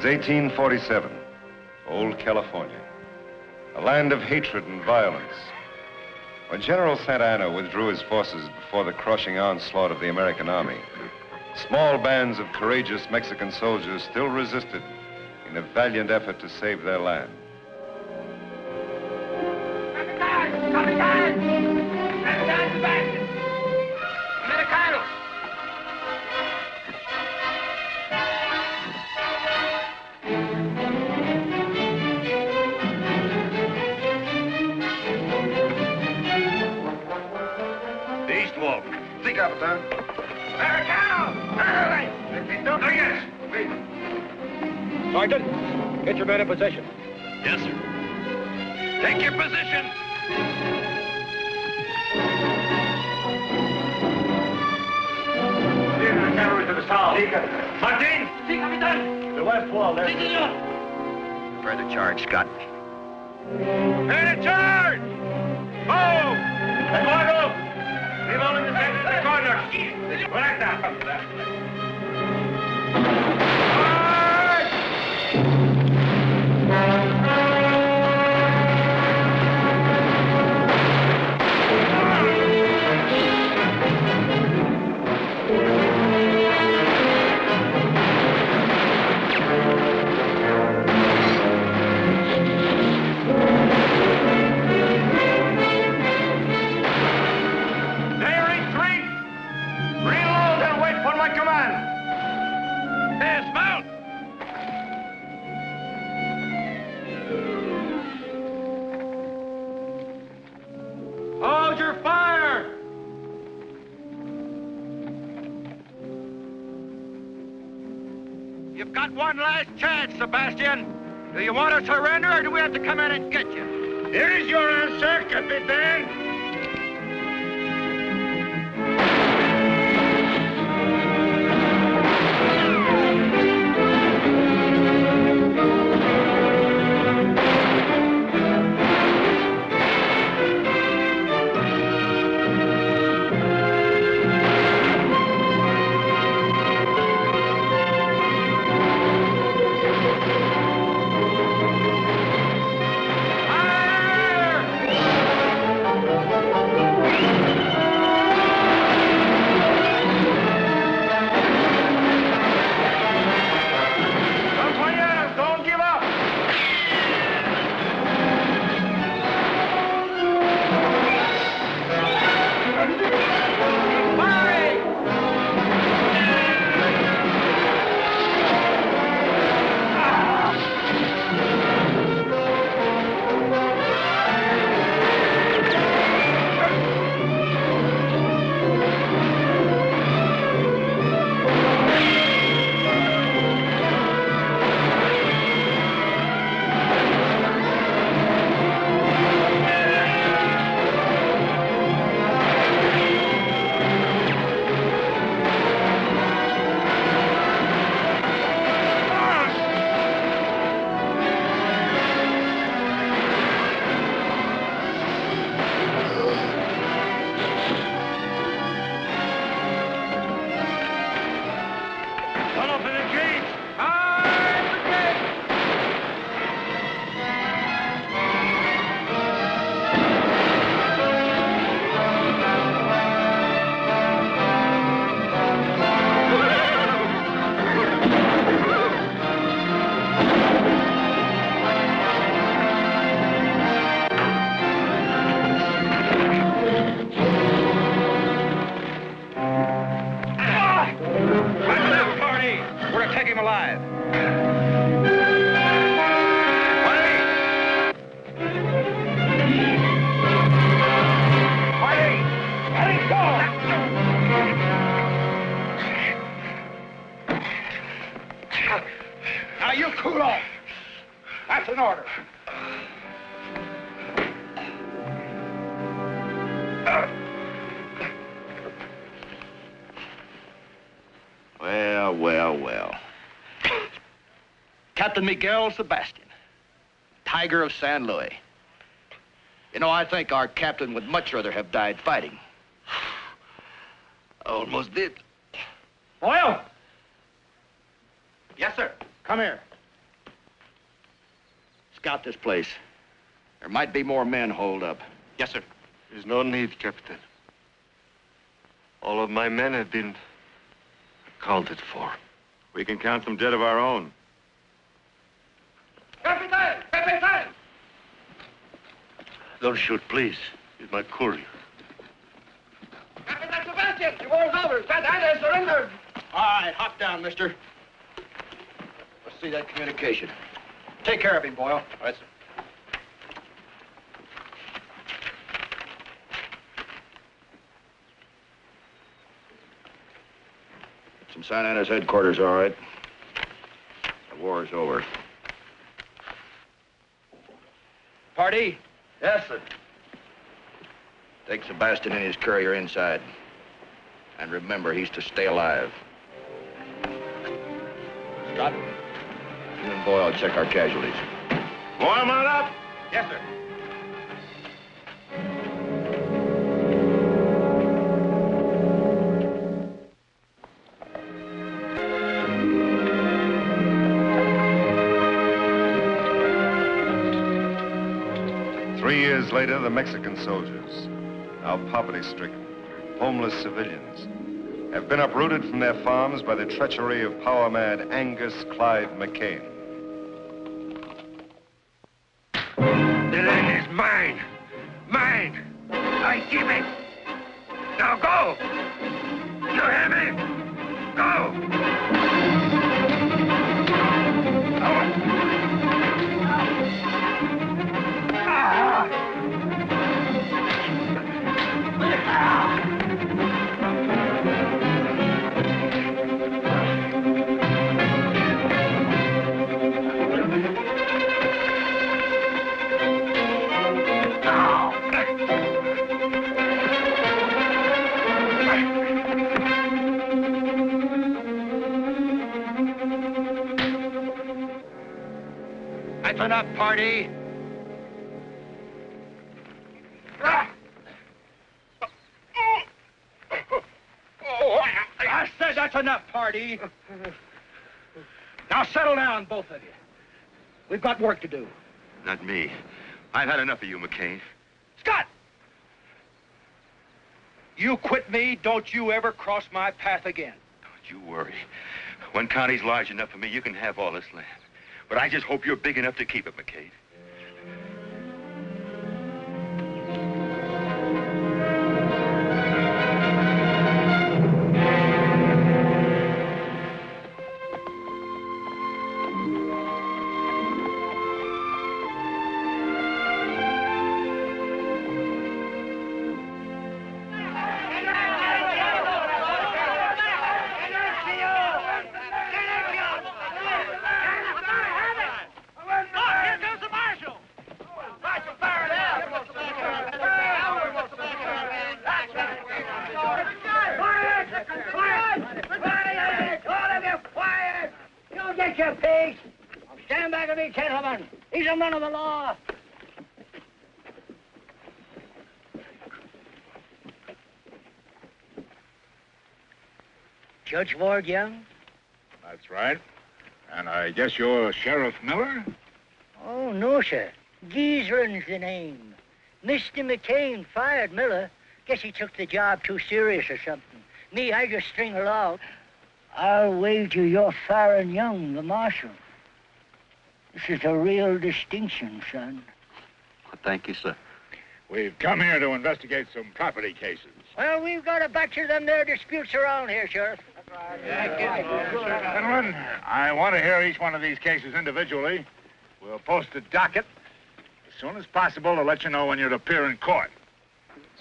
was 1847, old California, a land of hatred and violence. When General Santa Anna withdrew his forces before the crushing onslaught of the American army, small bands of courageous Mexican soldiers still resisted in a valiant effort to save their land. Sí, Capitán. Sergeant, get your men in position. Yes, sir. Take your position. Lead the cavalry to the south. Martin! Sí, capitán. The west wall, there. Sí, señor. Prepare the charge, Scott. Men in charge! Move! Eduardo! Leave all in the center of the corner. Recta. Hold your fire! You've got one last chance, Sebastian. Do you want to surrender, or do we have to come in and get you? Here is your answer, Capitan. Now you cool off. That's an order. Well. Captain Miguel Sebastian, Tiger of San Luis. You know, I think our captain would much rather have died fighting. Almost did. Oil! Yes, sir. Come here. Scout this place. There might be more men holed up. Yes, sir. There's no need, Captain. All of my men have been accounted for. We can count them dead of our own. Captain! Captain! Don't shoot, please. He's my courier. Captain Sebastian, the war's over. Santa Ana surrendered. All right, hop down, mister. Let's see that communication. Take care of him, Boyle. All right, sir. It's in Santa Ana's headquarters, all right. The war is over. Party? Yes, sir. Take Sebastian and his courier inside. And remember, he's to stay alive. Scott, you and Boyle check our casualties. Warm on up. Yes, sir. Years later, the Mexican soldiers, now poverty-stricken, homeless civilians, have been uprooted from their farms by the treachery of power-mad Angus Clyde McCain. The land is mine. Mine. I give it. Now go. You hear me? Go. That's enough, party. I said that's enough, party. Now settle down, both of you. We've got work to do. Not me. I've had enough of you, McCain. Scott! You quit me, don't you ever cross my path again. Don't you worry. One county's large enough for me. You can have all this land. But I just hope you're big enough to keep it, McCain. He's a man of the law. Judge Ward Young? That's right. And I guess you're Sheriff Miller? Oh, no, sir. Gieslin's the name. Mr. McCain fired Miller. Guess he took the job too serious or something. Me, I just string along. I'll wager you're firing Young, the marshal. This is a real distinction, son. Thank you, sir. We've come here to investigate some property cases. Well, we've got a batch of them there disputes around here, Sheriff. Gentlemen, I want to hear each one of these cases individually. We'll post a docket as soon as possible to let you know when you're to appear in court.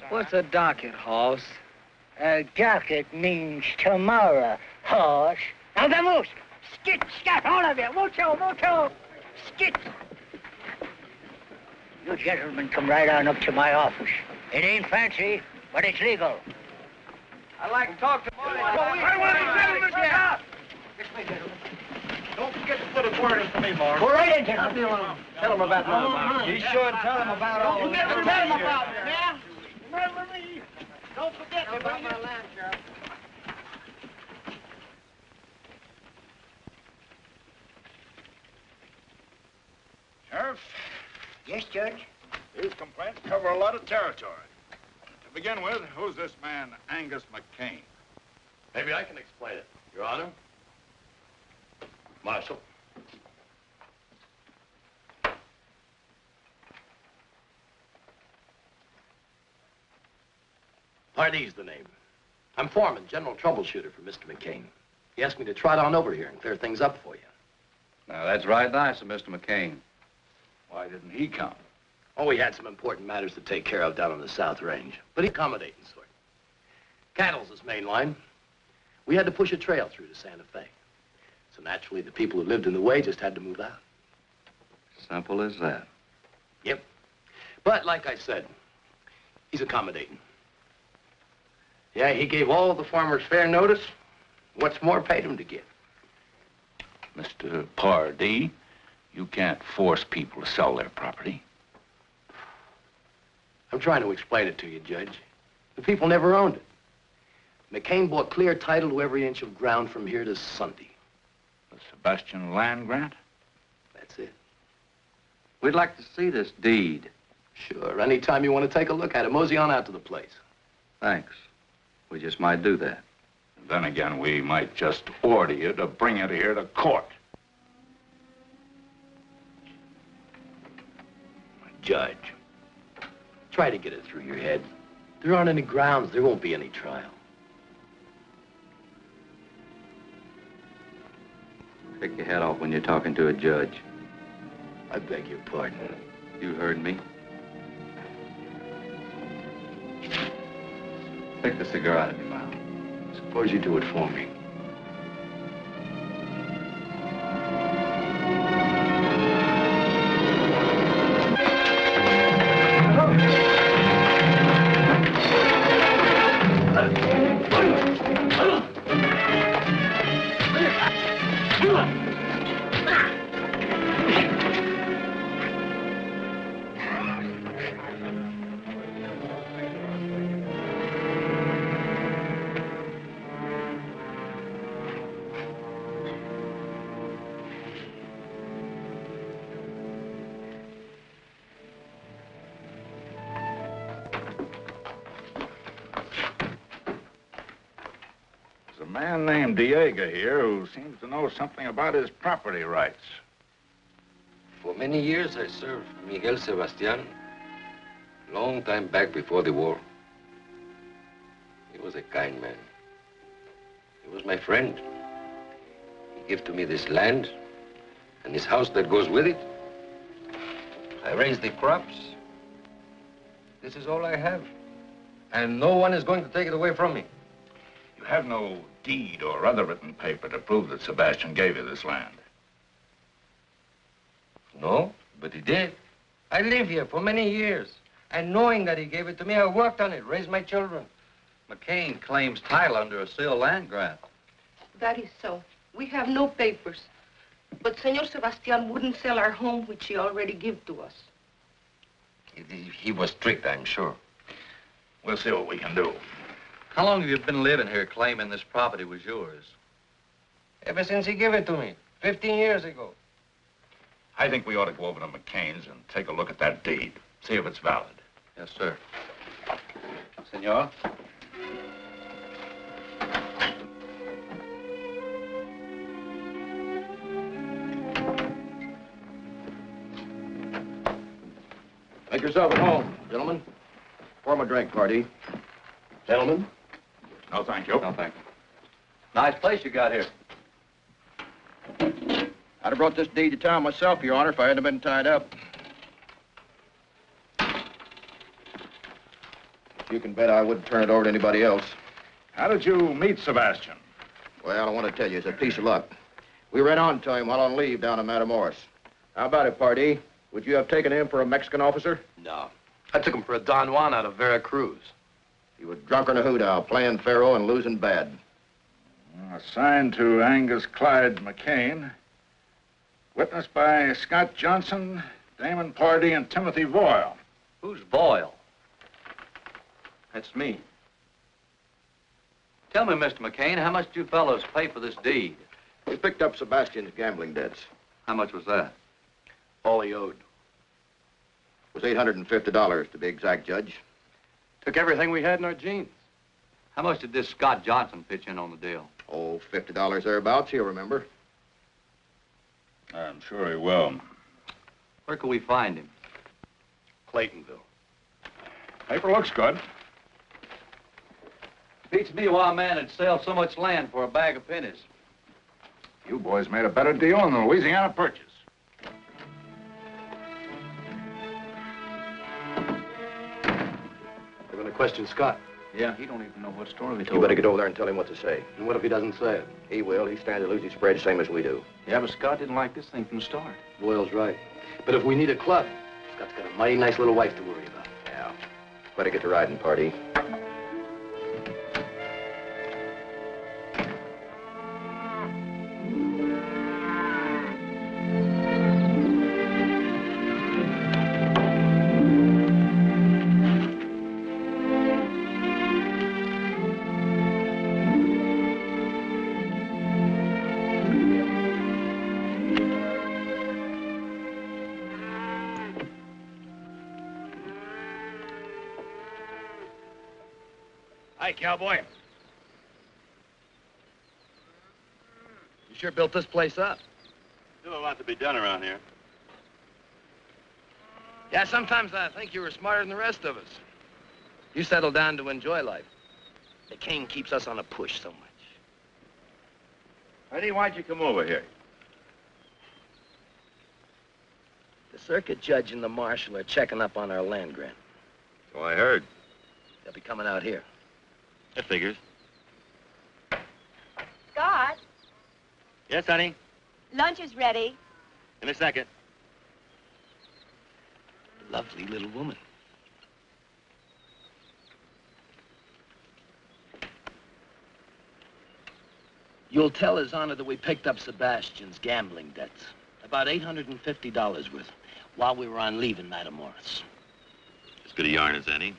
What's a docket, Hoss? A docket means tomorrow, horse. Now, the moose! Skit, scat, all of you! Mucho, mucho! Skit! You gentlemen come right on up to my office. It ain't fancy, but it's legal. I'd like to talk to Molly. I want to gentlemen to stop! This way, gentlemen. Don't forget to put a word in for me, Mark. Go right in, gentlemen. Tell him about my He should tell him about all You never tell him about it, yeah? Remember me? Don't forget me, about my land, Sheriff. Sheriff? Sheriff, Yes, Judge. these complaints cover a lot of territory. To begin with, who's this man, Angus McCain? Maybe I can explain it, Your Honor. Marshal. Pardee's the name. I'm foreman, general troubleshooter for Mr. McCain. He asked me to trot on over here and clear things up for you. Now, that's right nice of Mr. McCain. Why didn't he come? Oh, we had some important matters to take care of down on the South Range, but he's accommodating sort. Cattle's his main line. We had to push a trail through to Santa Fe. So naturally, the people who lived in the way just had to move out. Simple as that. Yep. But like I said, he's accommodating. Yeah, he gave all the farmers fair notice. What's more, paid them to give. Mr. Pardee, you can't force people to sell their property. I'm trying to explain it to you, Judge. The people never owned it. McCain bought clear title to every inch of ground from here to Sunday. The Sebastian land grant? That's it. We'd like to see this deed. Sure, anytime you want to take a look at it, mosey on out to the place. Thanks. We just might do that. And then again, we might just order you to bring it here to court. Judge, try to get it through your head. There aren't any grounds. There won't be any trial. Take your head off when you're talking to a judge. I beg your pardon. You heard me. Take the cigar out of your mouth. Suppose you do it for me. There's a man named Diego here who seems to know something about his property rights. For many years, I served Miguel Sebastian. Long time back before the war. He was a kind man. He was my friend. He gave to me this land and this house that goes with it. I raised the crops. This is all I have. And no one is going to take it away from me. You have no deed or other written paper to prove that Sebastian gave you this land. No, but he did. I live here for many years. And knowing that he gave it to me, I worked on it, raised my children. McCain claims title under a sealed land grant. That is so. We have no papers. But Senor Sebastian wouldn't sell our home, which he already gave to us. He was strict, I'm sure. We'll see what we can do. How long have you been living here claiming this property was yours? Ever since he gave it to me, 15 years ago. I think we ought to go over to McCain's and take a look at that deed, see if it's valid. Yes, sir. Senor? Make yourself at home, gentlemen. Pour him a drink, Pardee. Gentlemen? No, thank you. No, thank you. Nice place you got here. I'd have brought this deed to town myself, Your Honor, if I hadn't been tied up. You can bet I wouldn't turn it over to anybody else. How did you meet Sebastian? Well, I want to tell you, it's a piece of luck. We ran on to him while on leave down in Matamoros. How about it, Pardee? Would you have taken him for a Mexican officer? No. I took him for a Don Juan out of Veracruz. He was drunk on a hoot-owl, playing faro and losing bad. Assigned to Angus Clyde McCain. Witnessed by Scott Johnson, Damon Pardee, and Timothy Boyle. Who's Boyle? That's me. Tell me, Mr. McCain, how much did you fellows pay for this deed? We picked up Sebastian's gambling debts. How much was that? All he owed. It was $850 to be exact, Judge. Took everything we had in our jeans. How much did this Scott Johnson pitch in on the deal? Oh, $50 thereabouts, you'll remember. I'm sure he will. Where can we find him? Claytonville. Paper looks good. Beats me why a man would sell so much land for a bag of pennies. You boys made a better deal on the Louisiana Purchase. They're going to question Scott. Yeah, he don't even know what story we told. You better get over there and tell him what to say. And what if he doesn't say it? He will. He stands to lose his spread same as we do. Yeah, but Scott didn't like this thing from the start. Boyle's right. But if we need a club, Scott's got a mighty nice little wife to worry about. Yeah. Better get to riding, party. Hi, cowboy. You sure built this place up. Still a lot to be done around here. Yeah, sometimes I think you were smarter than the rest of us. You settled down to enjoy life. The king keeps us on a push so much. Eddie, why'd you come over here? The circuit judge and the marshal are checking up on our land grant. So I heard. They'll be coming out here. That figures. Scott, Yes, honey? lunch is ready. In a second. Lovely little woman. You'll tell His Honor that we picked up Sebastian's gambling debts. About $850 worth, while we were on leave in Matamoros. As good a yarn as any.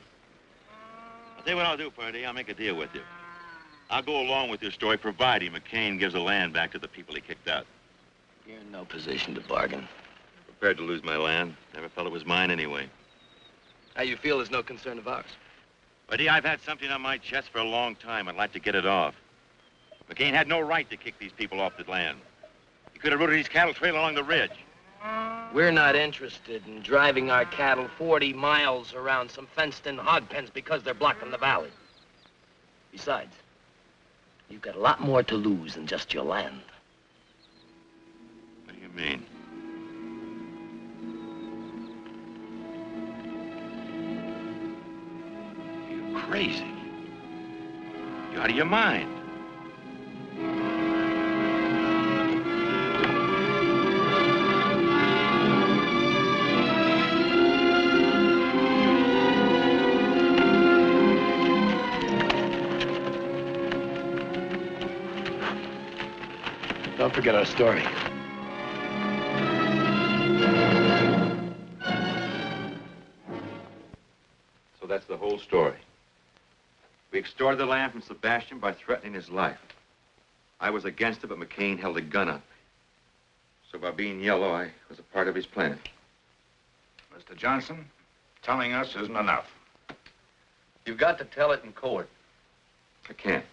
I'll tell you what I'll do, Purdy. I'll make a deal with you. I'll go along with your story, providing McCain gives the land back to the people he kicked out. You're in no position to bargain. Prepared to lose my land. Never felt it was mine anyway. How you feel is no concern of ours. Buddy, I've had something on my chest for a long time. I'd like to get it off. McCain had no right to kick these people off the land. He could have routed his cattle trail along the ridge. We're not interested in driving our cattle 40 miles around some fenced-in hog pens because they're blocking the valley. Besides, you've got a lot more to lose than just your land. What do you mean? You're crazy. You're out of your mind. Don't forget our story. So that's the whole story. We extorted the land from Sebastian by threatening his life. I was against it, but McCain held a gun on me. So by being yellow, I was a part of his plan. Mr. Johnson, telling us isn't enough. You've got to tell it in court. I can't.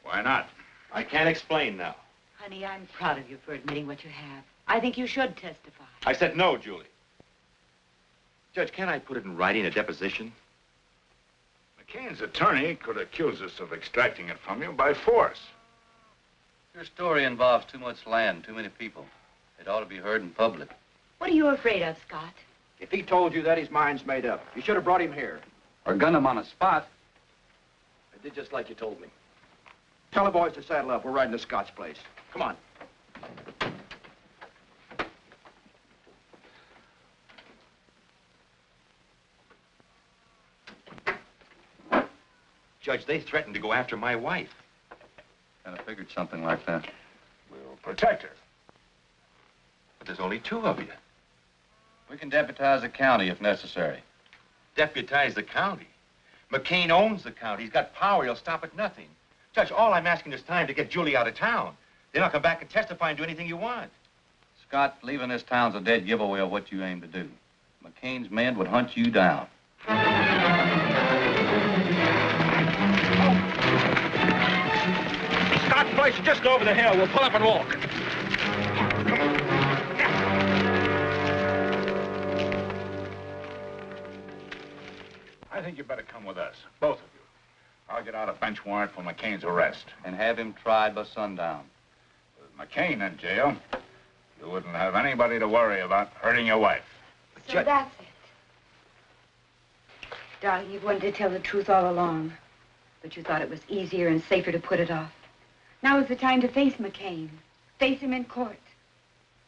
Why not? I can't explain now. Honey, I'm proud of you for admitting what you have. I think you should testify. I said no, Julie. Judge, can't I put it in writing, a deposition? McCain's attorney could accuse us of extracting it from you by force. Your story involves too much land, too many people. It ought to be heard in public. What are you afraid of, Scott? If he told you that, his mind's made up. You should have brought him here. Or gun him on a spot. I did just like you told me. Tell the boys to saddle up. We're riding to Scott's place. Come on. Judge, they threatened to go after my wife. Kind of figured something like that. We'll protect her. But there's only two of you. We can deputize the county if necessary. Deputize the county. McCain owns the county. He's got power. He'll stop at nothing. Judge, all I'm asking is time to get Julie out of town. Then I'll come back and testify and do anything you want. Scott, leaving this town's a dead giveaway of what you aim to do. McCain's men would hunt you down. Scott's place is just over the hill. We'll pull up and walk. I think you better come with us, both of you. I'll get out a bench warrant for McCain's arrest. And have him tried by sundown. With McCain in jail, you wouldn't have anybody to worry about hurting your wife. So that's it. Darling, you've wanted to tell the truth all along. But you thought it was easier and safer to put it off. Now is the time to face McCain. Face him in court.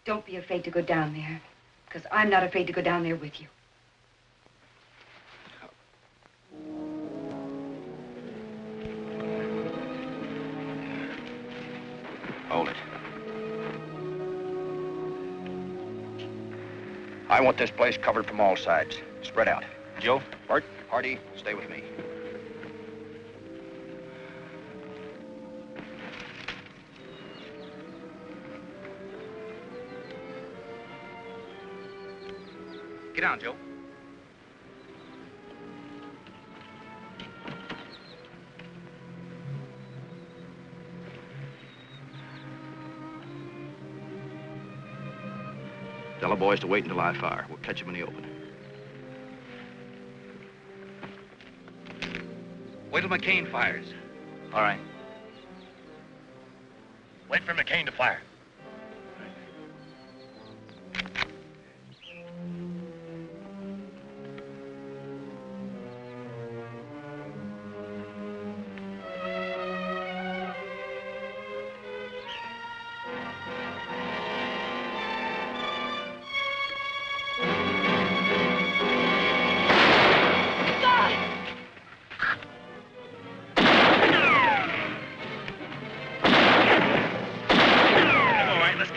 Don't be afraid to go down there. Because I'm not afraid to go down there with you. Hold it. I want this place covered from all sides. Spread out. Joe, Bart, Hardy, stay with me. Get down, Joe. Tell the boys to wait until I fire. We'll catch them in the open. Wait till McCain fires. All right. Wait for McCain to fire.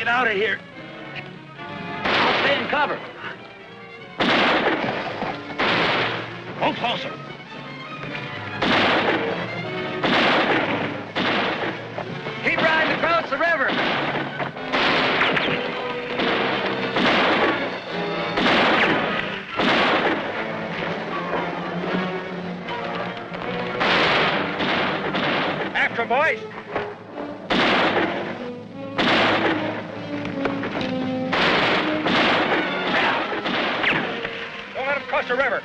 Out of here. I'll stay in cover. Go closer. Keep riding across the river. After 'em, boys. Across the river.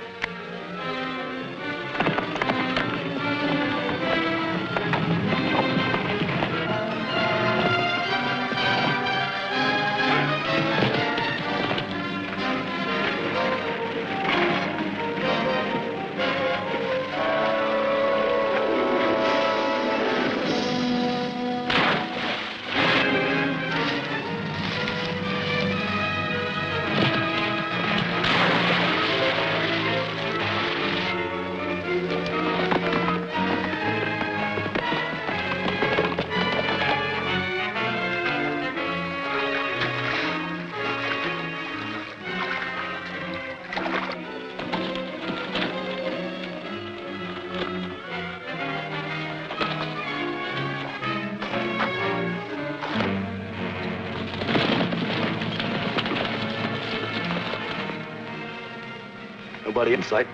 Nobody in sight.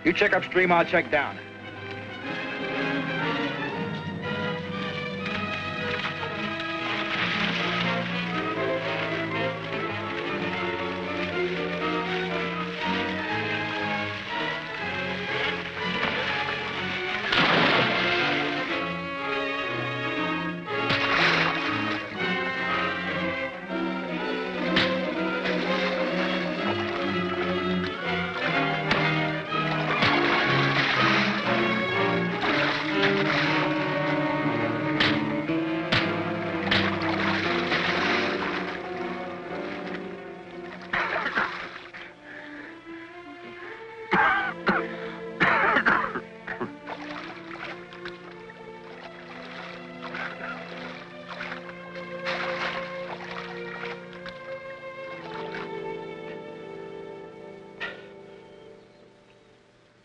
You check upstream, I'll check down.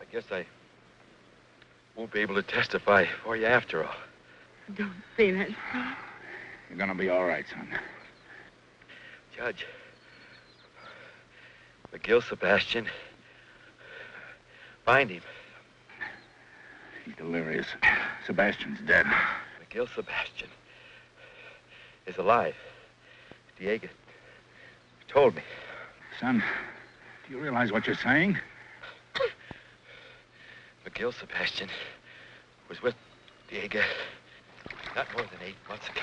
I guess I won't be able to testify for you after all. Don't say that, son. You're gonna be all right, son. Judge, McGill Sebastian. Find him. He's delirious. Sebastian's dead. McGill Sebastian is alive. Diego told me. Son, do you realize what you're saying? McGill Sebastian was with Diego not more than 8 months ago.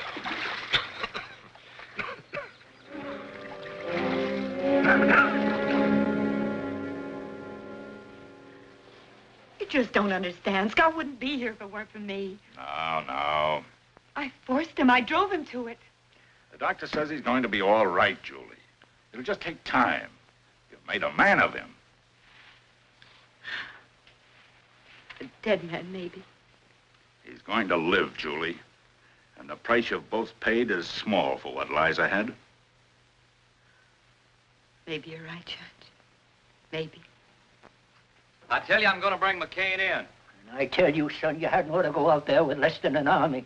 You just don't understand. Scott wouldn't be here if it weren't for me. No. I forced him. I drove him to it. The doctor says he's going to be all right, Julie. It'll just take time. You've made a man of him. A dead man, maybe. He's going to live, Julie. And the price you've both paid is small for what lies ahead. Maybe you're right, Judge. Maybe. I tell you, I'm going to bring McCain in. And I tell you, son, you hadn't ought to go out there with less than an army.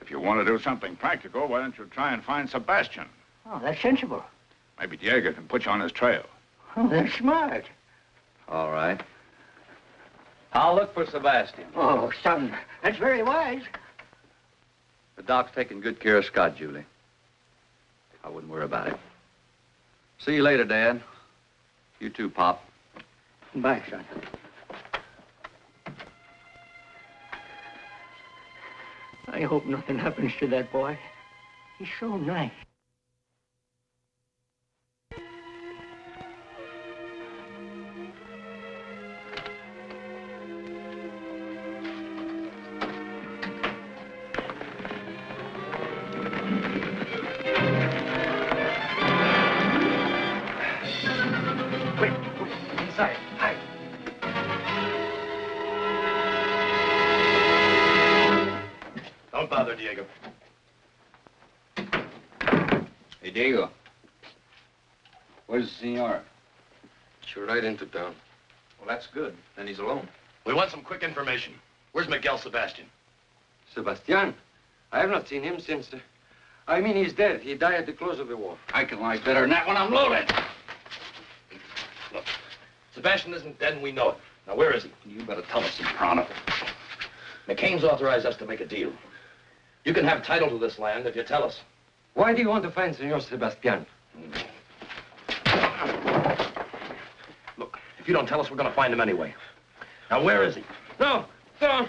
If you want to do something practical, why don't you try and find Sebastian? Oh, that's sensible. Maybe Diego can put you on his trail. Oh, that's smart. All right. I'll look for Sebastian. Oh, son, that's very wise. The doc's taking good care of Scott, Julie. I wouldn't worry about it. See you later, Dad. You too, Pop. Bye, son. I hope nothing happens to that boy. He's so nice. Inside. Hide. Don't bother, Diego. Hey, Diego. Where's the senor? She's right into town. Well, that's good. Then he's alone. We want some quick information. Where's Miguel Sebastian? Sebastian? I have not seen him since... I mean, he's dead. He died at the close of the war. I can lie better than that when I'm loaded. Look, Sebastian isn't dead and we know it. Now, where is he? You better tell us, Soprano. McCain's authorized us to make a deal. You can have title to this land if you tell us. Why do you want to find Senor Sebastian? Look, if you don't tell us, we're going to find him anyway. Now, where is he? No, no.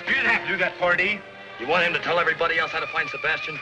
You didn't have to do that, Pardee. You want him to tell everybody else how to find Sebastian?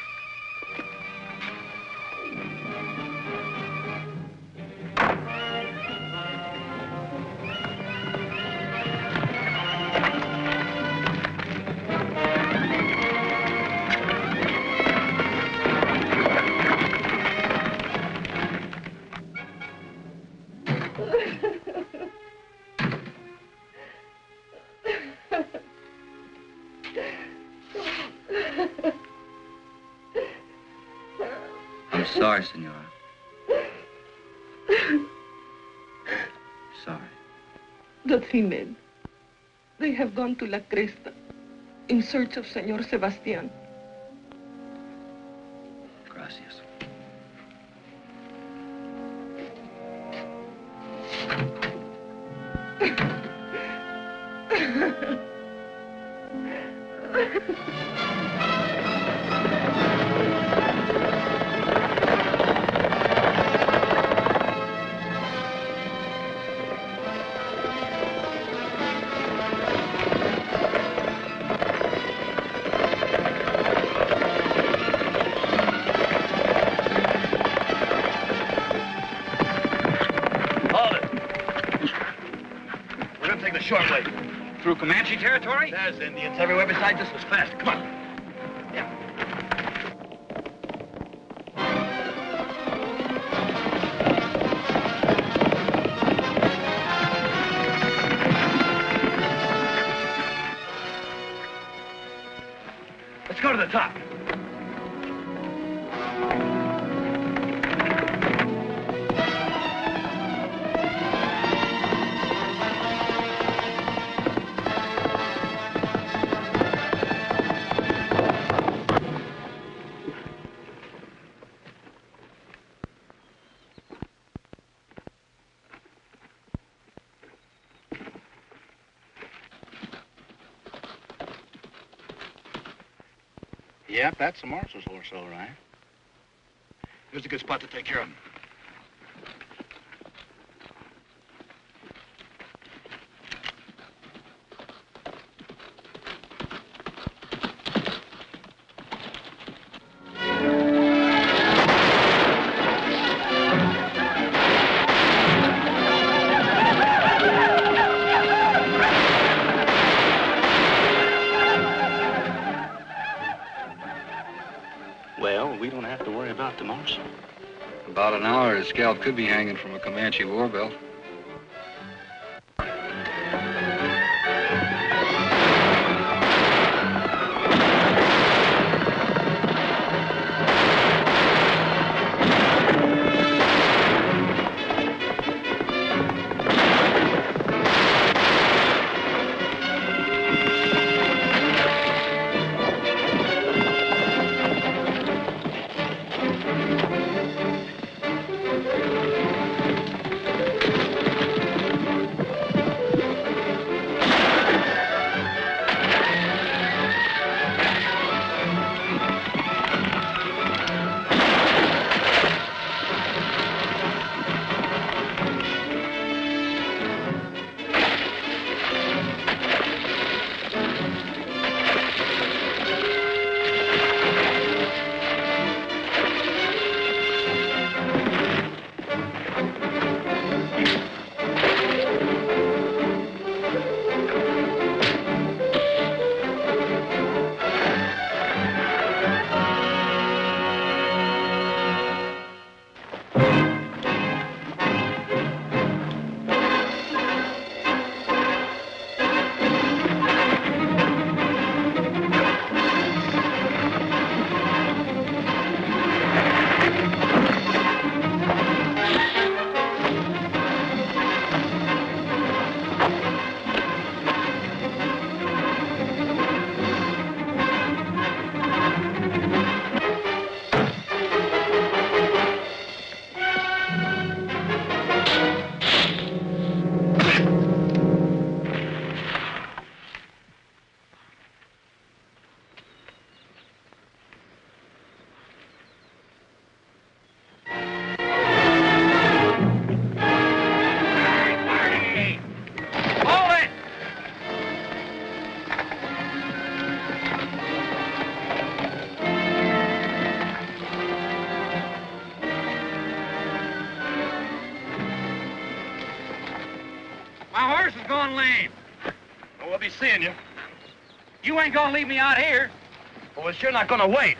I'm sorry, Senora. Sorry. The female. They have gone to La Cresta in search of Senor Sebastian. Gracias. Short way. Through Comanche territory? There's Indians everywhere besides this was fast. Come on. Yeah. Let's go to the top. Yep, that's the marshal's horse, all right. Here's a good spot to take care of him. Well, we don't have to worry about the marshal. About an hour, his scalp could be hanging from a Comanche war belt. Seeing you. You ain't gonna leave me out here. Well, it's sure not gonna wait.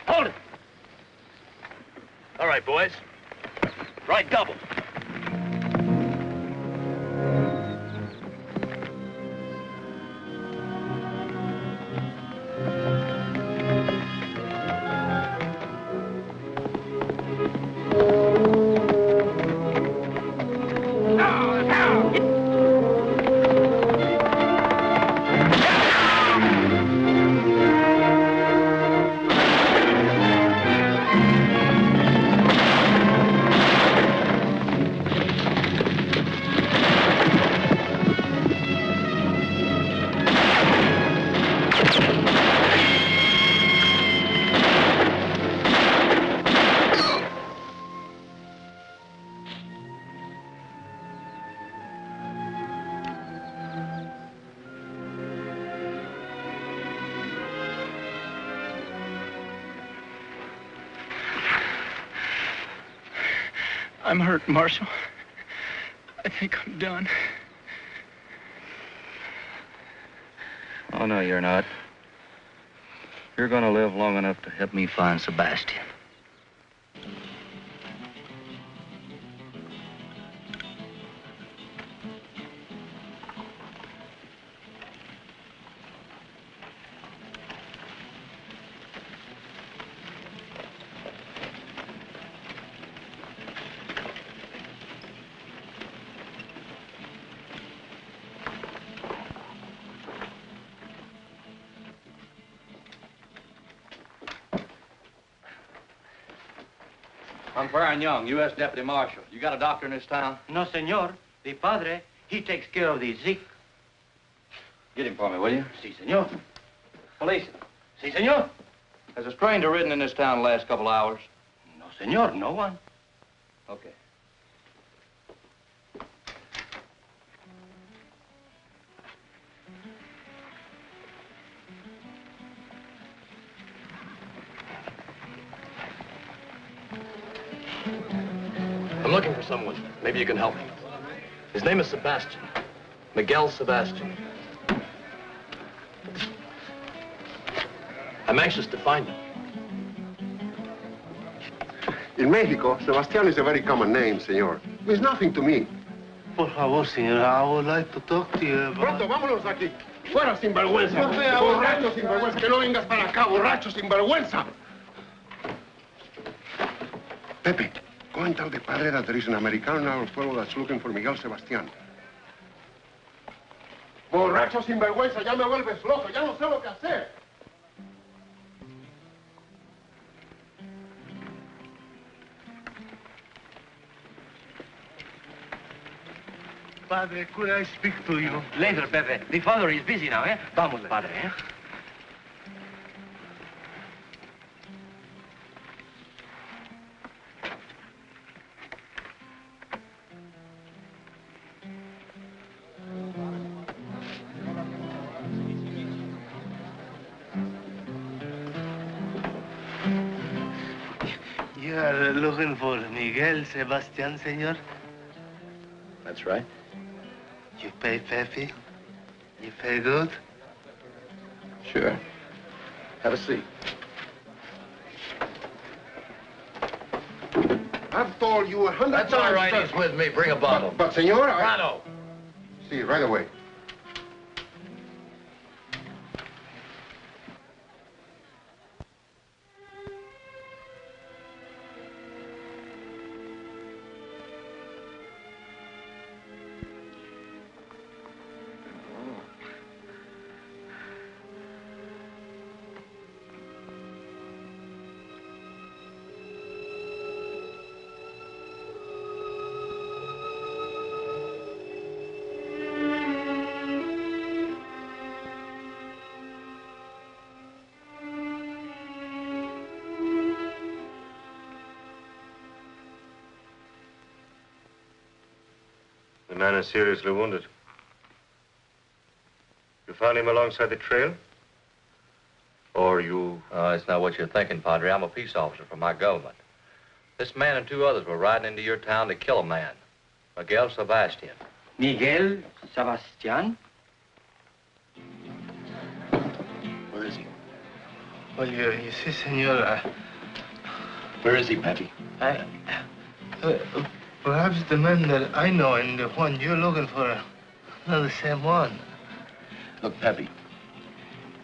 Hold it. All right, boys. Right double. I'm hurt, Marshal. I think I'm done. Oh, no, you're not. You're gonna live long enough to help me find Sebastian. I'm Baron Young, U.S. Deputy Marshal. You got a doctor in this town? No, senor. The padre, he takes care of the sick. Get him for me, will you? Si, senor. Police. Si, senor. Has a stranger ridden in this town the last couple hours? No, senor. No one. Okay. I'm looking for someone. Maybe you can help me. His name is Sebastian. Miguel Sebastian. I'm anxious to find him. In Mexico, Sebastián is a very common name, senor. It means nothing to me. Por favor, señor, I would like to talk to you about... Pronto, vámonos de aquí. Fuera, sinvergüenza. Borracho, sinvergüenza. Que no vengas para acá, borracho, sinvergüenza. Pepe, go and tell the padre that there is an American in our pueblo that's looking for Miguel Sebastián. Borracho, sinvergüenza, ya me vuelves loco. Ya no sé lo que hacer. Padre, could I speak to you? Later, Pepe. The father is busy now, eh? Vamos, padre, eh? You are looking for Miguel Sebastián, senor? That's right. You pay Pepe? You pay good? Sure. Have a seat. I've told you 100 times. That's all right. He's with me. Bring a bottle. But senor, I... Bottle. See, right away. The man is seriously wounded. You found him alongside the trail? Or you... It's not what you're thinking, Padre. I'm a peace officer for my government. This man and two others were riding into your town to kill a man, Miguel Sebastian. Miguel Sebastián? Where is he? Well, you see, senor, Where is he, Pepe? Perhaps the man that I know and the one you're looking for are not the same one. Look, Pepe,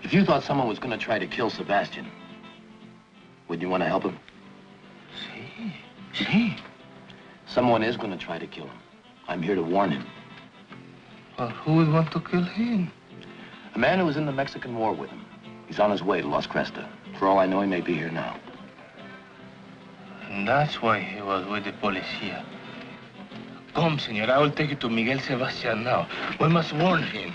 if you thought someone was going to try to kill Sebastian, would you want to help him? See. Someone is going to try to kill him. I'm here to warn him. Well, who would want to kill him? A man who was in the Mexican War with him. He's on his way to Las Crestas. For all I know, he may be here now. And that's why he was with the policia. Come, senor, I will take you to Miguel Sebastián now. We must warn him.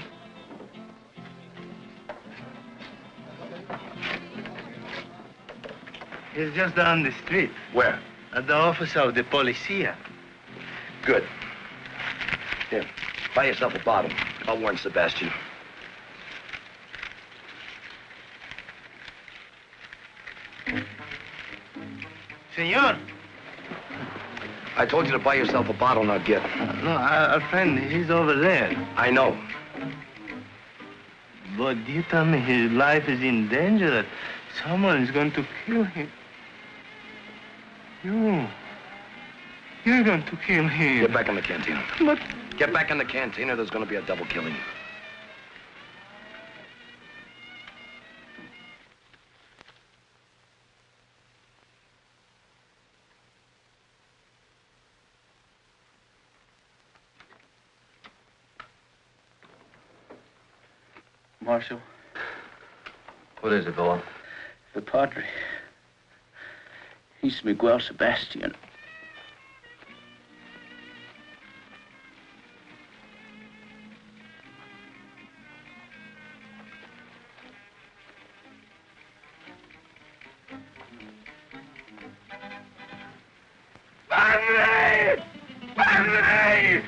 He's just down the street. Where? At the office of the policia. Good. Here, buy yourself a bottle. I'll warn Sebastian. Senor. I told you to buy yourself a bottle, not get. No, our friend, he's over there. I know. But you tell me his life is in danger, that someone is going to kill him. You're going to kill him. Get back in the cantina. But... Get back in the cantina, there's going to be a double killing. Marshal. What is it, boy? The Padre. He's Miguel Sebastian. today!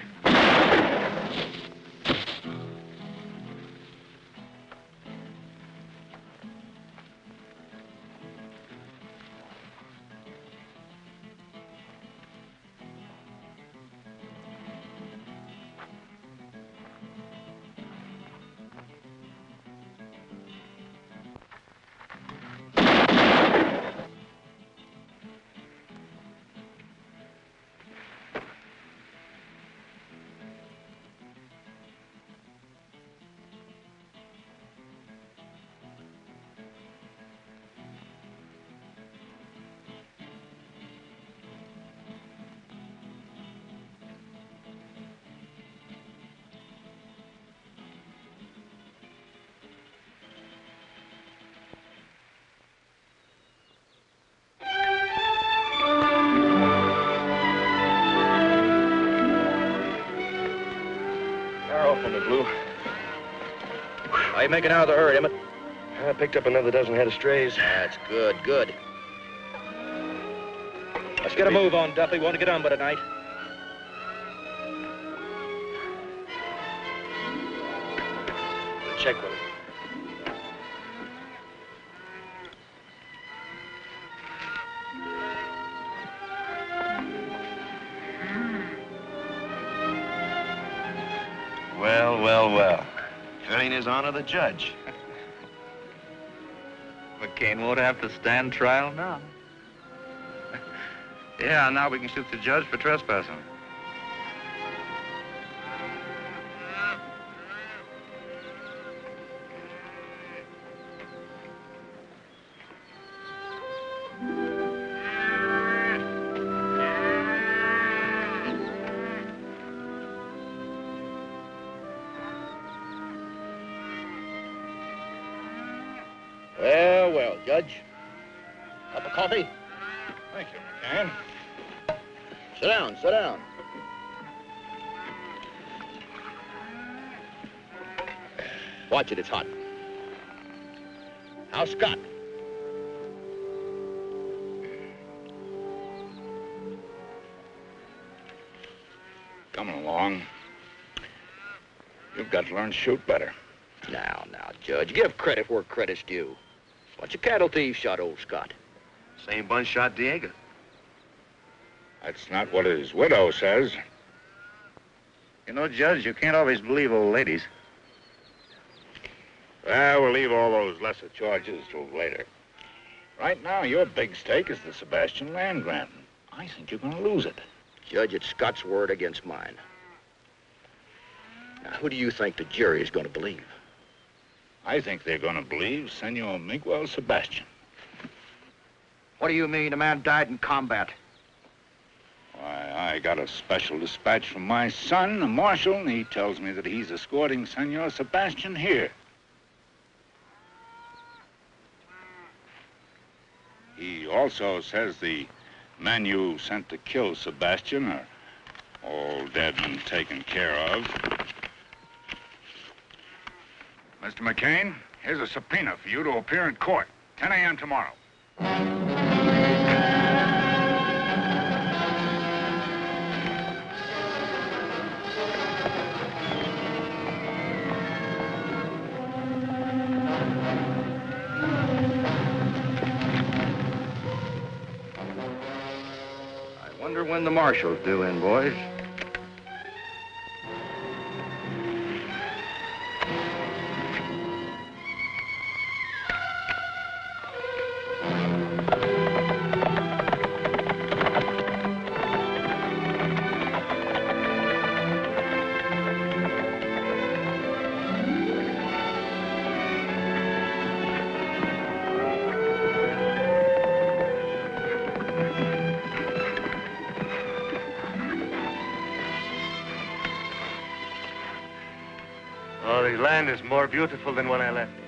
From the blue. How you making out of the herd, Emmett? I picked up another dozen head of strays. That's good, good. Let's get a move on, Duffy. We want to get on by tonight. Check with him. Well, well, well. Turning his honor the judge. McCain won't have to stand trial now. Yeah, now we can shoot the judge for trespassing. Well, well, Judge. Cup of coffee? Thank you, McCain. Sit down, sit down. Watch it, it's hot. How's Scott? Coming along. You've got to learn to shoot better. Now, Judge, give credit where credit's due. Bunch of cattle thieves shot old Scott. Same bunch shot Diego. That's not what his widow says. You know, Judge, you can't always believe old ladies. Well, we'll leave all those lesser charges till later. Right now, your big stake is the Sebastian land grant. I think you're going to lose it. Judge, it's Scott's word against mine. Now, who do you think the jury is going to believe? I think they're going to believe Senor Miguel Sebastian. What do you mean? A man died in combat. Why, I got a special dispatch from my son, the marshal, and he tells me that he's escorting Senor Sebastian here. He also says the men you sent to kill Sebastian are all dead and taken care of. Mr. McCain, here's a subpoena for you to appear in court, 10 a.m. tomorrow. I wonder when the marshal's due in, boys. Oh, the land is more beautiful than when I left it.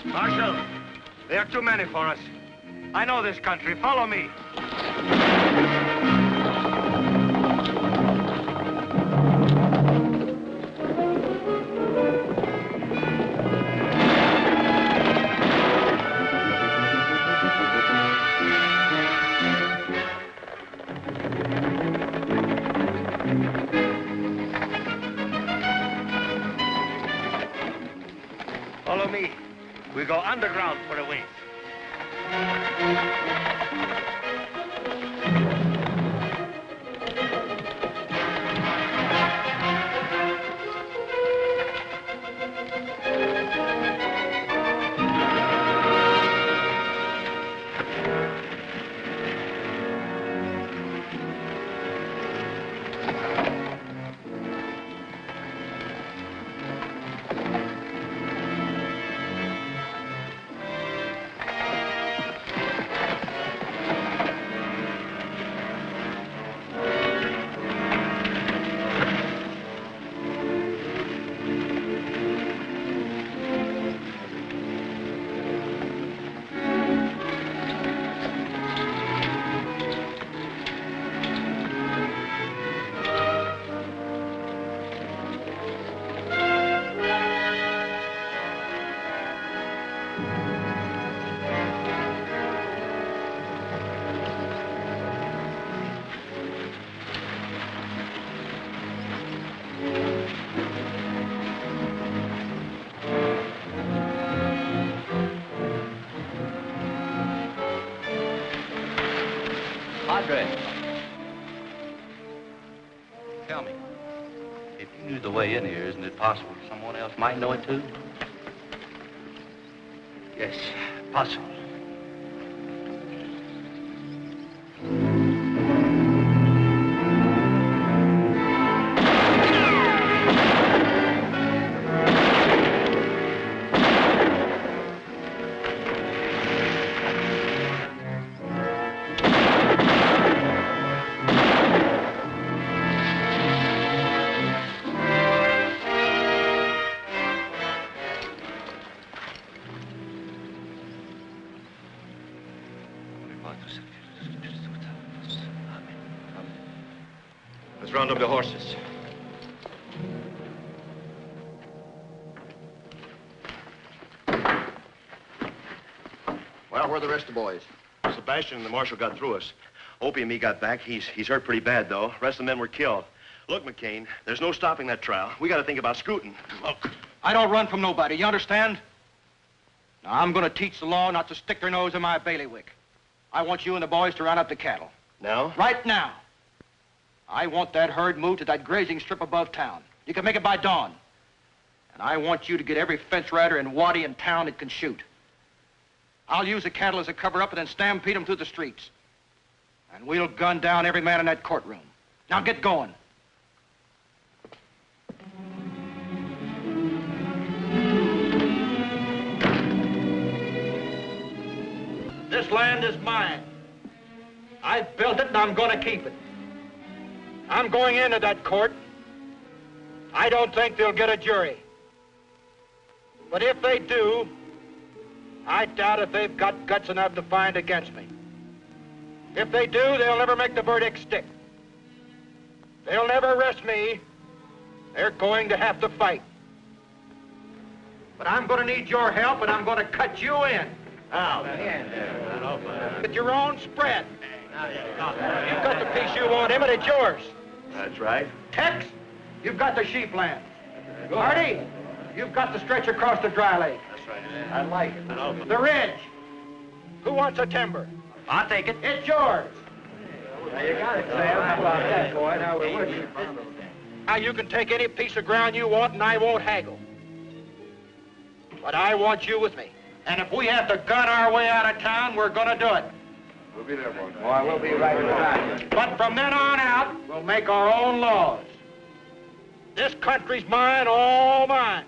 Marshal, there are too many for us. I know this country. Follow me. Follow me. We go underground for a ways. Padre, tell me, if you knew the way in here, isn't it possible someone else might know it too? Yes, possible. Let's round up the horses. Well, where are the rest of the boys? Sebastian and the marshal got through us. Opie and me got back. He's hurt pretty bad, though. The rest of the men were killed. Look, McCain, there's no stopping that trial. We got to think about scooting. Look, I don't run from nobody, you understand? Now, I'm going to teach the law not to stick their nose in my bailiwick. I want you and the boys to round up the cattle. Now? Right now. I want that herd moved to that grazing strip above town. You can make it by dawn. And I want you to get every fence rider and waddy in town that can shoot. I'll use the cattle as a cover-up and then stampede them through the streets. And we'll gun down every man in that courtroom. Now get going. This land is mine. I built it and I'm going to keep it. I'm going into that court. I don't think they'll get a jury. But if they do, I doubt if they've got guts enough to find against me. If they do, they'll never make the verdict stick. They'll never arrest me. They're going to have to fight. But I'm going to need your help, and I'm going to cut you in. With your own spread. You've got the piece you want, Emmett, it's yours. That's right. Tex, you've got the sheep land. Hardy, you've got the stretch across the dry lake. That's right. I like it. The ridge. Who wants a timber? I'll take it. It's yours. Now, you got it, Sam. How about that, boy? Now, we're with you. Now, you can take any piece of ground you want, and I won't haggle. But I want you with me. And if we have to gun our way out of town, we're going to do it. We'll be there, boy. Boy, we'll be right behind. But from then on out, we'll make our own laws. This country's mine, all mine.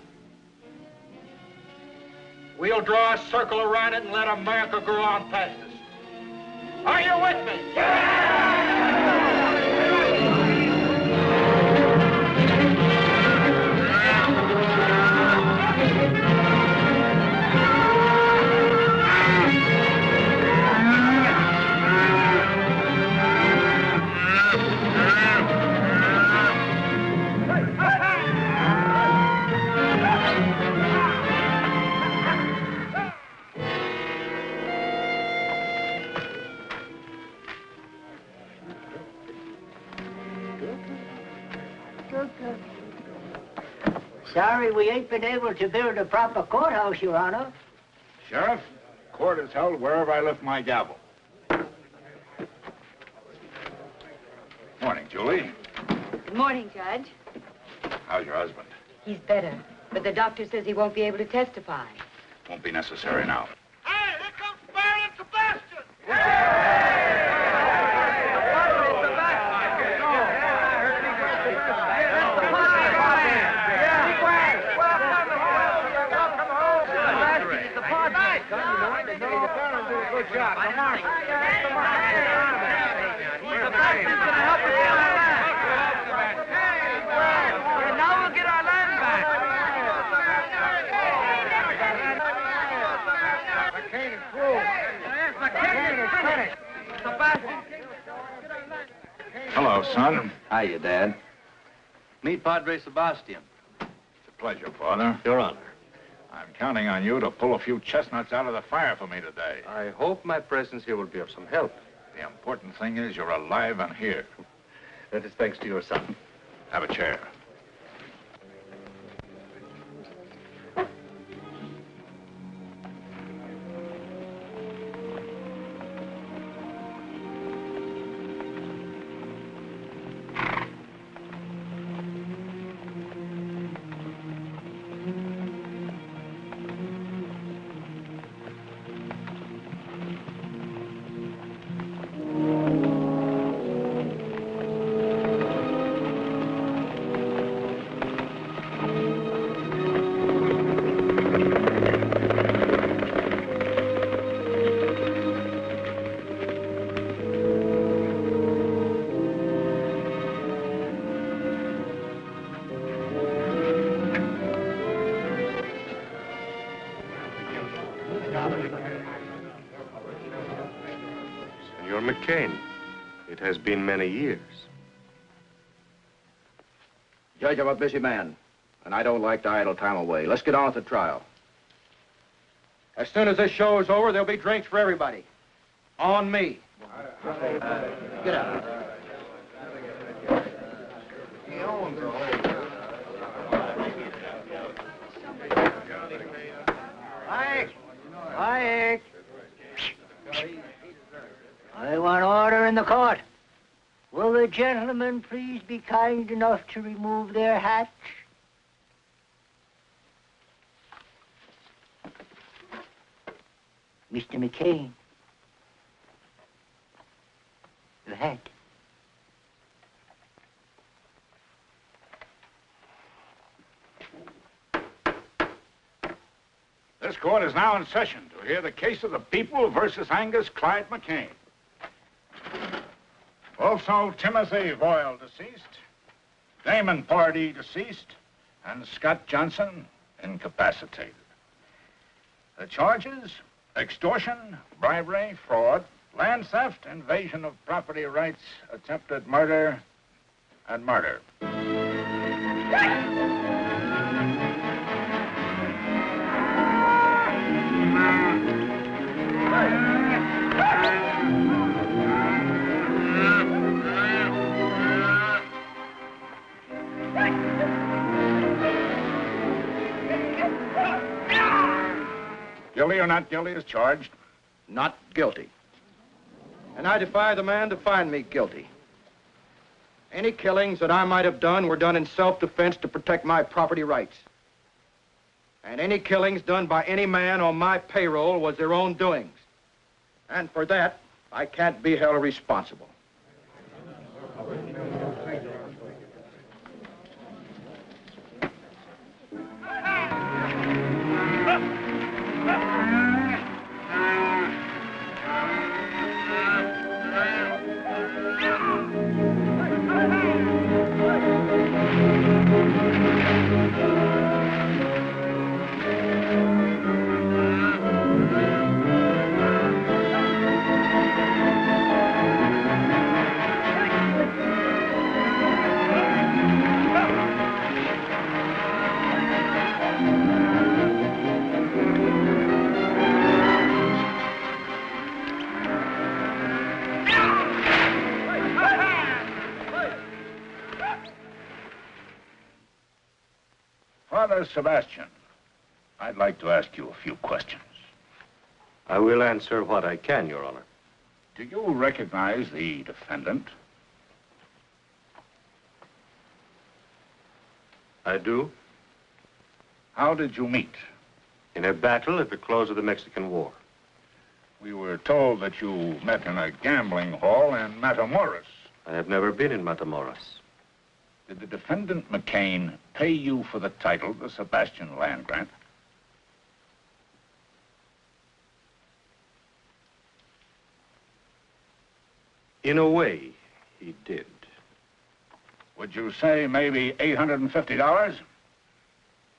We'll draw a circle around it and let America go on past us. Are you with me? Sorry we ain't been able to build a proper courthouse, Your Honor. Sheriff, court is held wherever I lift my gavel. Morning, Julie. Good morning, Judge. How's your husband? He's better, but the doctor says he won't be able to testify. Won't be necessary now. Hey, here comes Baron Sebastian! Good job. Come on. Now we'll get our land back. McCain is through. Yes, McCain is finished. Sebastian. Hello, son. Hiya, Dad. Meet Padre Sebastian. It's a pleasure, Father. Your Honor. I'm counting on you to pull a few chestnuts out of the fire for me today. I hope my presence here will be of some help. The important thing is you're alive and here. That is thanks to your son. Have a chair. Senor McCain, it has been many years. Judge, I'm a busy man, and I don't like to idle time away. Let's get on with the trial. As soon as this show is over, there'll be drinks for everybody. On me. Get up. Quiet. Quiet. I want order in the court. Will the gentlemen please be kind enough to remove their hats? Mr. McCain. The hat. This court is now in session to hear the case of the people versus Angus Clyde McCain. Also, Timothy Voyle, deceased, Damon Pardee, deceased, and Scott Johnson, incapacitated. The charges, extortion, bribery, fraud, land theft, invasion of property rights, attempted murder, and murder. Guilty or not guilty as charged? Not guilty. And I defy the man to find me guilty. Any killings that I might have done were done in self-defense to protect my property rights. And any killings done by any man on my payroll was their own doings. And for that, I can't be held responsible. Father Sebastian, I'd like to ask you a few questions. I will answer what I can, Your Honor. Do you recognize the defendant? I do. How did you meet? In a battle at the close of the Mexican War. We were told that you met in a gambling hall in Matamoros. I have never been in Matamoros. Did the defendant McCain pay you for the title, the Sebastian land grant? In a way, he did. Would you say maybe $850?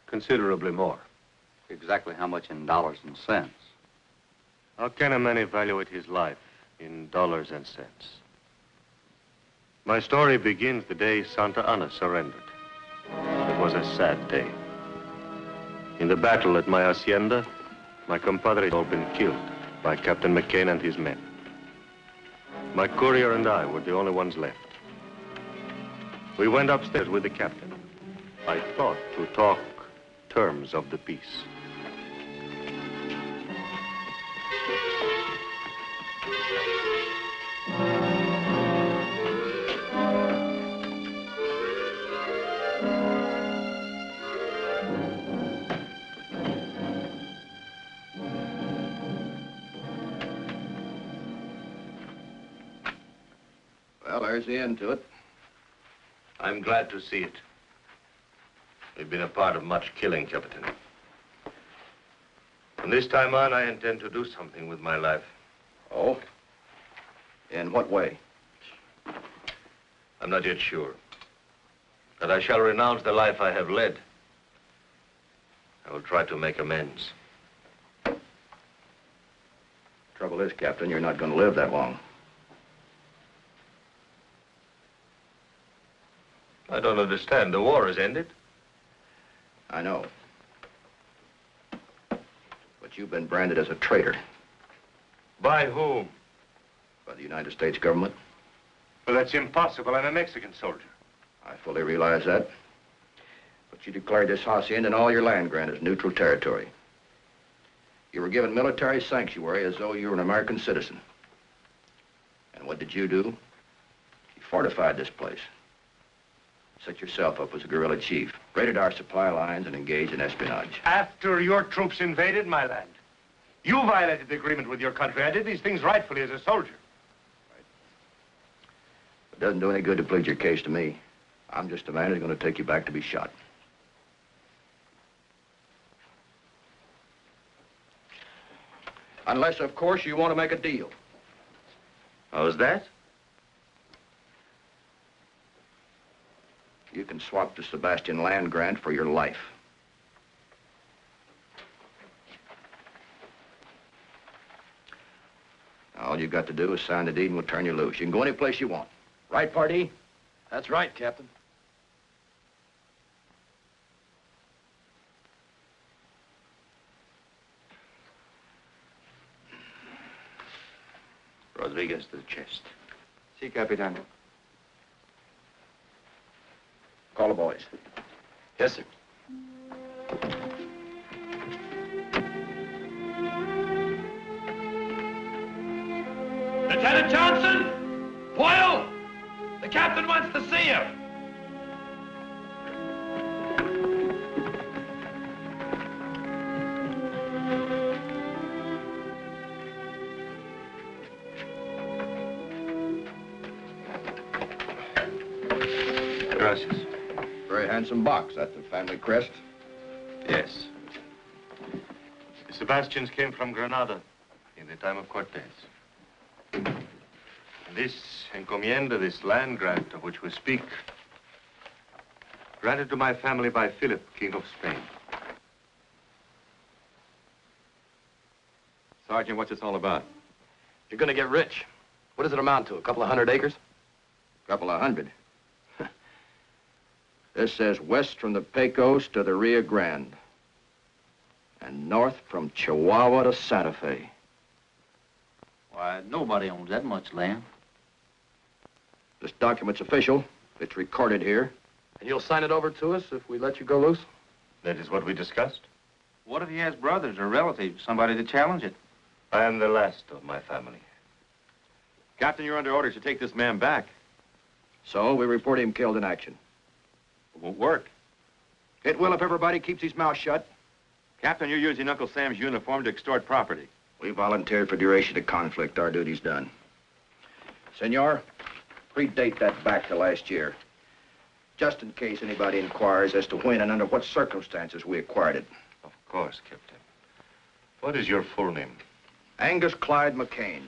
Considerably more. Exactly how much in dollars and cents? How can a man evaluate his life in dollars and cents? My story begins the day Santa Ana surrendered. It was a sad day. In the battle at my hacienda, my compadre had all been killed by Captain McCain and his men. My courier and I were the only ones left. We went upstairs with the captain. I thought to talk terms of the peace. Well, there's the end to it. I'm glad to see it. We've been a part of much killing, Captain. From this time on, I intend to do something with my life. Oh? In what way? I'm not yet sure. But I shall renounce the life I have led. I will try to make amends. Trouble is, Captain, you're not going to live that long. I don't understand. The war has ended. I know. But you've been branded as a traitor. By whom? By the United States government. Well, that's impossible. I'm a Mexican soldier. I fully realize that. But you declared this hacienda and all your land grant as neutral territory. You were given military sanctuary as though you were an American citizen. And what did you do? You fortified this place. Set yourself up as a guerrilla chief, raided our supply lines, and engaged in espionage. After your troops invaded my land, you violated the agreement with your country. I did these things rightfully as a soldier. It doesn't do any good to plead your case to me. I'm just a man who's going to take you back to be shot. Unless, of course, you want to make a deal. How's that? You can swap the Sebastian land grant for your life. All you've got to do is sign the deed and we'll turn you loose. You can go any place you want. Right, Pardee? That's right, Captain. Rodriguez to the chest. Si, Capitan. Call the boys. Yes, sir. Lieutenant Johnson! Boyle! The captain wants to see you. Gracias. Very handsome box. That's the family crest. Yes. The Sebastians came from Granada in the time of Cortez. And this encomienda, this land grant of which we speak, granted to my family by Philip, King of Spain. Sergeant, what's this all about? You're going to get rich. What does it amount to? A couple of 100 acres? A couple of 100. This says west from the Pecos to the Rio Grande. And north from Chihuahua to Santa Fe. Why, nobody owns that much land. This document's official. It's recorded here. And you'll sign it over to us if we let you go loose? That is what we discussed. What if he has brothers or relatives, somebody to challenge it? I am the last of my family. Captain, you're under orders to take this man back. So we report him killed in action. It won't work. It will if everybody keeps his mouth shut. Captain, you're using Uncle Sam's uniform to extort property. We volunteered for duration of conflict. Our duty's done. Senor, predate that back to last year. Just in case anybody inquires as to when and under what circumstances we acquired it. Of course, Captain. What is your full name? Angus Clyde McCain.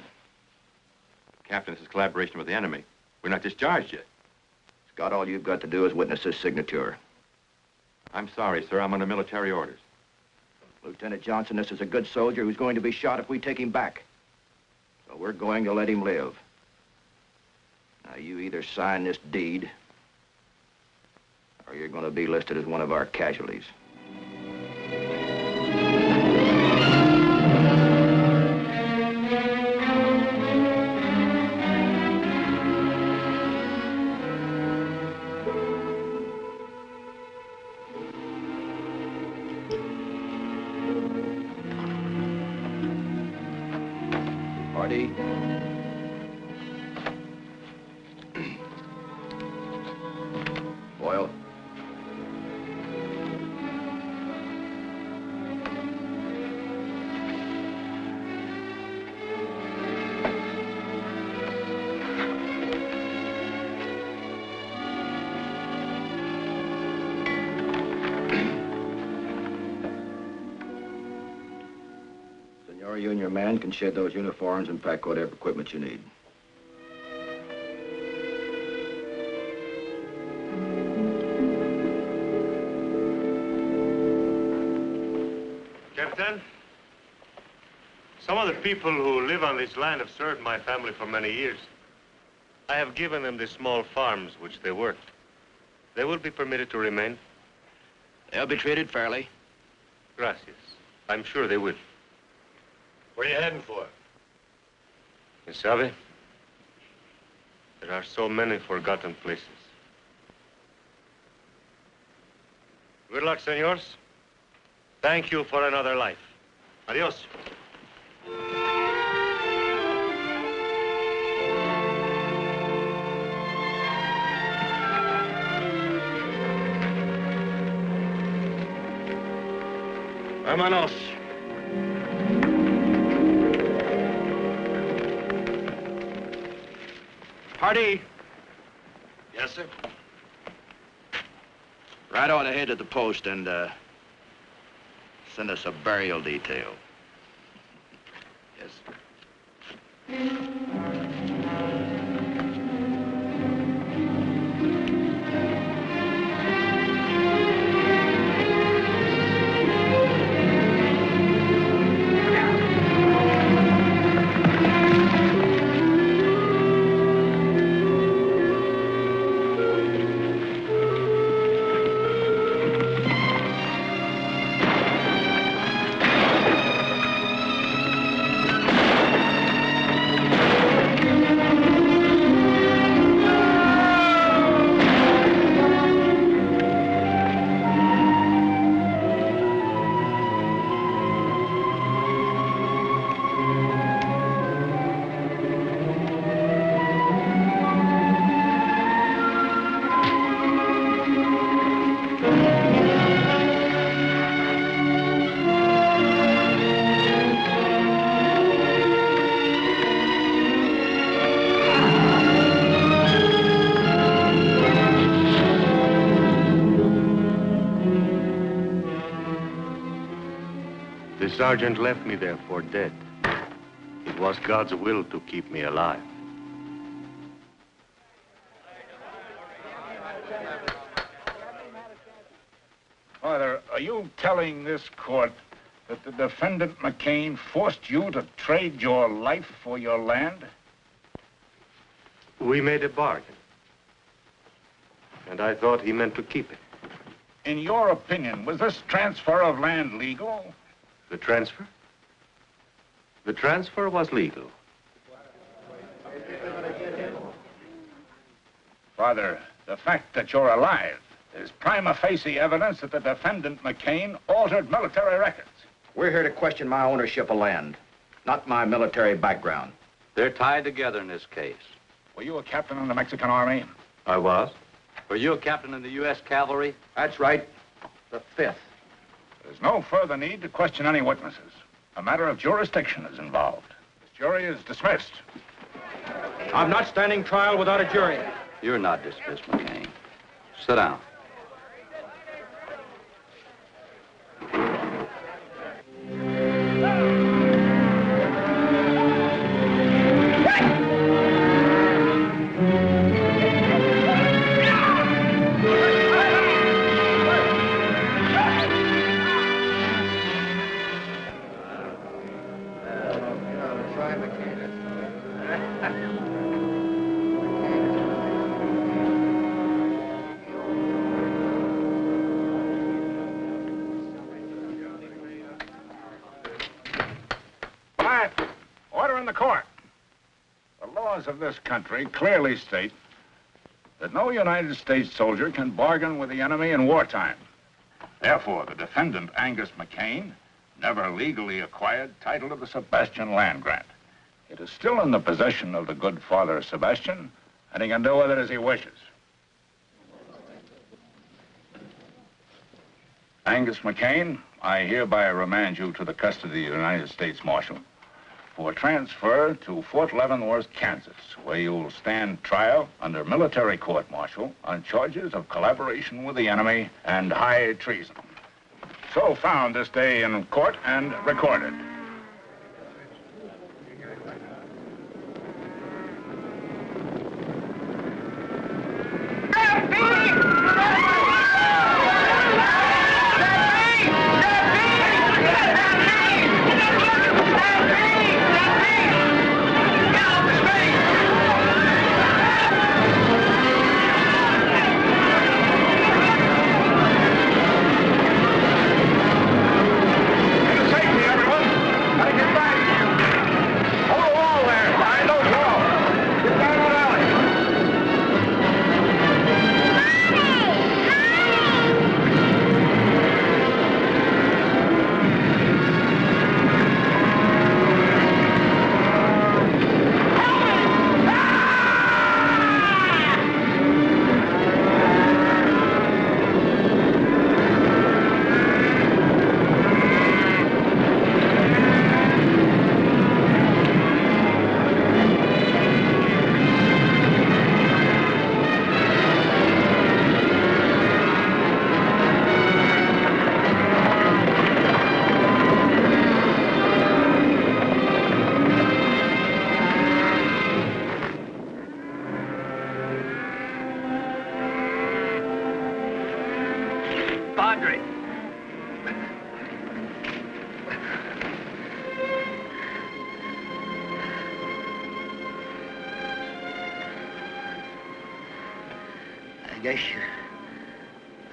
Captain, this is collaboration with the enemy. We're not discharged yet. Scott, all you've got to do is witness his signature. I'm sorry, sir. I'm under military orders. Lieutenant Johnson, this is a good soldier who's going to be shot if we take him back. So we're going to let him live. Now, you either sign this deed, or you're going to be listed as one of our casualties. Party. Boyle. Senor, you and your man can shed those uniforms and pack whatever equipment you need. Captain, some of the people who live on this land have served my family for many years. I have given them the small farms which they worked. They will be permitted to remain. They'll be treated fairly. Gracias. I'm sure they will. Where are you heading for? You sabe, there are so many forgotten places. Good luck, senors. Thank you for another life. Adios. Vámonos. Party. Yes, sir. Ride on ahead to the post and, send us a burial detail. Yes, sir. The sergeant left me there for dead. It was God's will to keep me alive. Father, are you telling this court that the defendant McCain forced you to trade your life for your land? We made a bargain. And I thought he meant to keep it. In your opinion, was this transfer of land legal? The transfer? The transfer was legal. Father, the fact that you're alive There's prima facie evidence that the defendant, McCain, altered military records. We're here to question my ownership of land, not my military background. They're tied together in this case. Were you a captain in the Mexican Army? I was. Were you a captain in the U.S. Cavalry? That's right. The 5th. There's no further need to question any witnesses. A matter of jurisdiction is involved. This jury is dismissed. I'm not standing trial without a jury. You're not dismissed, McCain. Sit down. Order in the court. The laws of this country clearly state that no United States soldier can bargain with the enemy in wartime. Therefore, the defendant, Angus McCain, never legally acquired title to the Sebastian land grant. It is still in the possession of the good Father Sebastian, and he can do with it as he wishes. Angus McCain, I hereby remand you to the custody of the United States Marshal for transfer to Fort Leavenworth, Kansas, where you will stand trial under military court-martial on charges of collaboration with the enemy and high treason. So found this day in court and recorded.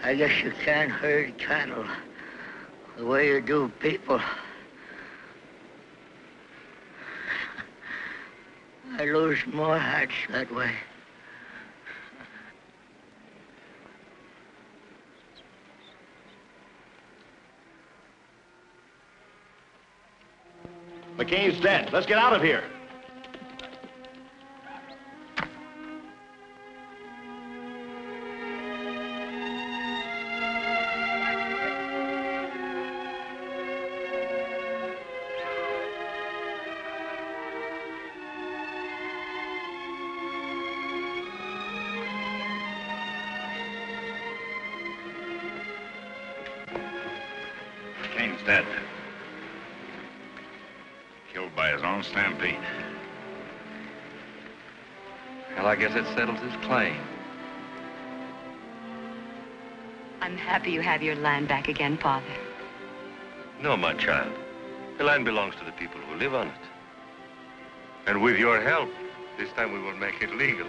I guess you can't herd cattle the way you do people. I lose more hearts that way. McCain's dead. Let's get out of here. McCain's dead. Killed by his own stampede. Well, I guess it settles his claim. I'm happy you have your land back again, Father. No, my child. The land belongs to the people who live on it. And with your help, this time we will make it legal.